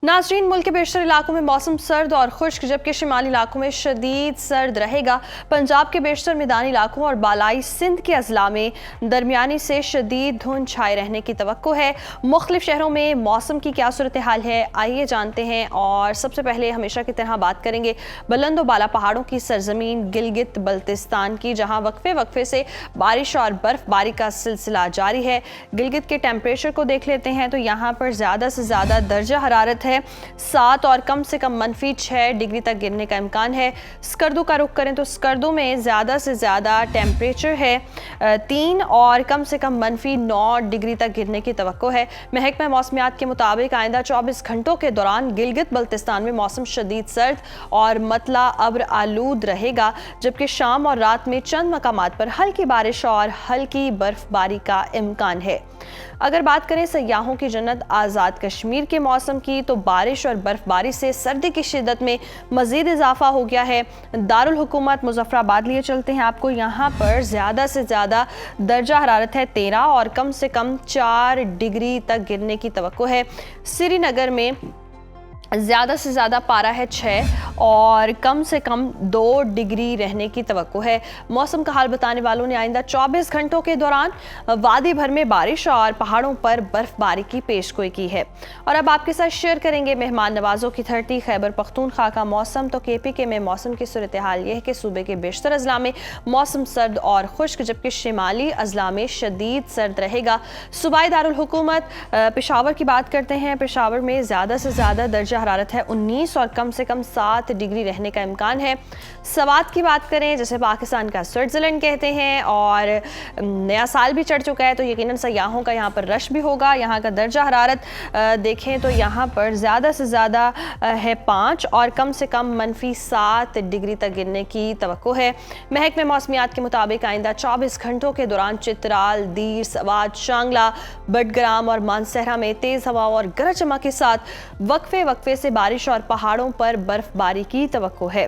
नाज़रीन, मुल्क के बेशतर इलाकों में मौसम सर्द और खुश्क, जबकि शिमाली इलाकों में शदीद सर्द रहेगा। पंजाब के बेशतर मैदानी इलाकों और बालाई सिंध के अजला में दरमियानी से शदीद धुंध छाए रहने की तवक्को है। मुख्तलिफ शहरों में मौसम की क्या सूरत हाल है, आइए जानते हैं। और सबसे पहले हमेशा की तरह बात करेंगे बुलंद व बाला पहाड़ों की सरजमीन गिलगित बल्तिस्तान की, जहाँ वक्फे वक्फे से बारिश और बर्फबारी का सिलसिला जारी है। गिलगित के टेम्परेचर को देख लेते हैं तो यहाँ पर ज़्यादा से ज़्यादा दर्जा हरारत है 7 और कम से कम -6 डिग्री तक गिरने का इम्कान है। स्कर्दू का रुख करें तो स्कर्दू में ज़्यादा से ज़्यादा टेम्परेचर है 3 और कम से कम -9 डिग्री तक गिरने की तवक्को है। महकमा मौसमियात के मुताबिक आइंदा 24 घंटों के दौरान गिलगित बल्तिस्तान में मौसम शदीद सर्द और मतला अब्र आलूद रहेगा, जबकि शाम और रात में चंद मकामात पर हल्की बारिश और हल्की बर्फबारी का इम्कान है। अगर बात करें सयाहों की जन्नत आज़ाद कश्मीर के मौसम की, तो बारिश और बर्फबारी से सर्दी की शिद्दत में मज़ीद इजाफा हो गया है। दारुल हुकूमत मुजफ्फराबाद लिए चलते हैं आपको। यहाँ पर ज़्यादा से ज़्यादा दर्जा हरारत है 13 और कम से कम 4 डिग्री तक गिरने की तवक्को है। श्रीनगर में ज़्यादा से ज़्यादा पारा है 6 और कम से कम 2 डिग्री रहने की तवक्को है। मौसम का हाल बताने वालों ने आइंदा 24 घंटों के दौरान वादी भर में बारिश और पहाड़ों पर बर्फबारी की पेशगोई की है। और अब आपके साथ शेयर करेंगे मेहमान नवाजों की धरती खैबर पख्तूनख्वा का मौसम। तो KPK में मौसम की सूरत हाल यह है कि सूबे के बेशतर अजला में मौसम सर्द और खुश्क, जबकि शिमाली अजला में शदीद सर्द रहेगा। सूबाई दारुल हुकूमत पेशावर की बात करते हैं। पेशावर में ज़्यादा से ज़्यादा दर्जा हरारत है 19 और कम से कम 7 डिग्री रहने का इम्कान है। सवात की बात करें, जैसे पाकिस्तान का स्विट्ज़रलैंड कहते हैं, और नया साल भी चढ़ चुका है तो यकीनन सयाहों का यहाँ पर रश भी होगा। यहाँ का दर्जा हरारत देखें तो यहाँ पर ज़्यादा से ज़्यादा है 5 और कम से कम -7 डिग्री तक गिरने की तवक्को है। महकमे मौसमियात के मुताबिक आइंदा 24 घंटों के दौरान चित्राल, दीर, सवात, शांगला, बडग्राम और मानसहरा में तेज़ हवा और गरज चमक के साथ वक्फे वक्फे से बारिश और पहाड़ों पर बर्फबारी की तवक्को है।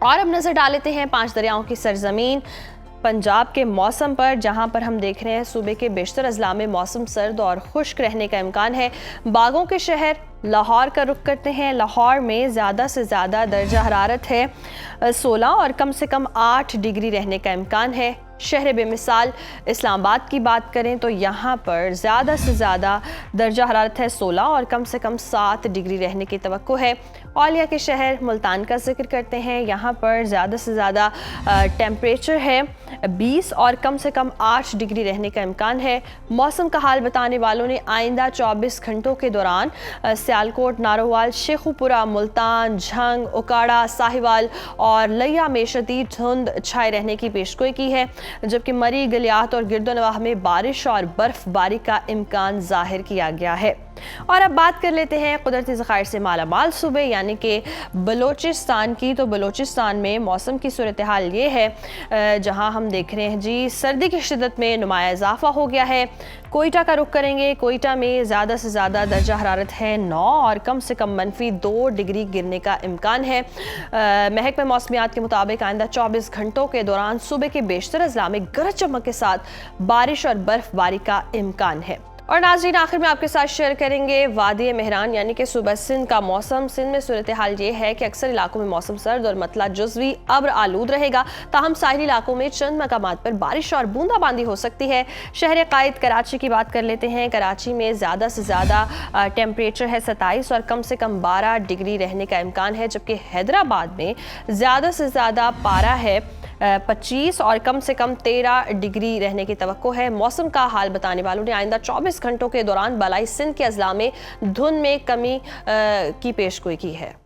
और अब नजर डाल लेते हैं 5 दरियाओं की सरजमीन पंजाब के मौसम पर, जहां पर हम देख रहे हैं सूबे के बेशतर अजला में मौसम सर्द और खुश्क रहने का इम्कान है। बागों के शहर लाहौर का रुख करते हैं। लाहौर में ज़्यादा से ज़्यादा दर्जा हरारत है 16 और कम से कम 8 डिग्री रहने का इम्कान है। शहर बेमिसाल इस्लामाबाद की बात करें तो यहाँ पर ज़्यादा से ज़्यादा दर्जा हरारत है 16 और कम से कम 7 डिग्री रहने की तवक्को है। औलिया के शहर मुल्तान का जिक्र करते हैं। यहाँ पर ज़्यादा से ज़्यादा टेम्परेचर है 20 और कम से कम 8 डिग्री रहने का इम्कान है। मौसम का हाल बताने वालों ने आइंदा 24 घंटों के दौरान सियालकोट, नारोवाल, शेखुपुरा, मुल्तान, झंग, उकाड़ा, साहिवाल और लिया में शदीद धुंध छाए रहने की पेशगोई की है, जबकि मरी, गलियात और गिरदोनवाह में बारिश और बर्फबारी का इम्कान जाहिर किया गया है। और अब बात कर लेते हैं कुदरती ज़खायर से मालामाल सूबे यानी कि बलोचिस्तान की। तो बलोचिस्तान में मौसम की सूरत हाल ये है जहां हम देख रहे हैं जी सर्दी की शिद्दत में नुमाया इजाफा हो गया है। कोयटा का रुख करेंगे। कोयटा में ज़्यादा से ज़्यादा दर्जा हरारत है 9 और कम से कम -2 डिग्री गिरने का इम्कान है। महकमा मौसमियात के मुताबिक आइंदा 24 घंटों के दौरान सूबे के बेशतर अजला में गरज चमक के साथ बारिश और बर्फबारी का इम्कान है। और नाज़रीन, आखिर में आपके साथ शेयर करेंगे वादी मेहरान यानी कि सूबा सिंध का मौसम। सिंध में सूरत हाल ये है कि अक्सर इलाकों में मौसम सर्द और मतला जुज़वी अब्र आलूद रहेगा, ताहम साहिली इलाकों में चंद मकामात पर बारिश और बूंदाबांदी हो सकती है। शहर कायद कराची की बात कर लेते हैं। कराची में ज़्यादा से ज़्यादा टेम्परेचर है 27 और कम से कम 12 डिग्री रहने का इम्कान है, जबकि हैदराबाद में ज़्यादा से ज़्यादा पारा है 25 और कम से कम 13 डिग्री रहने की तवक्को है। मौसम का हाल बताने वालों ने आइंदा 24 घंटों के दौरान बालाई सिंध के अजला में धुंध में कमी की पेशगोई की है।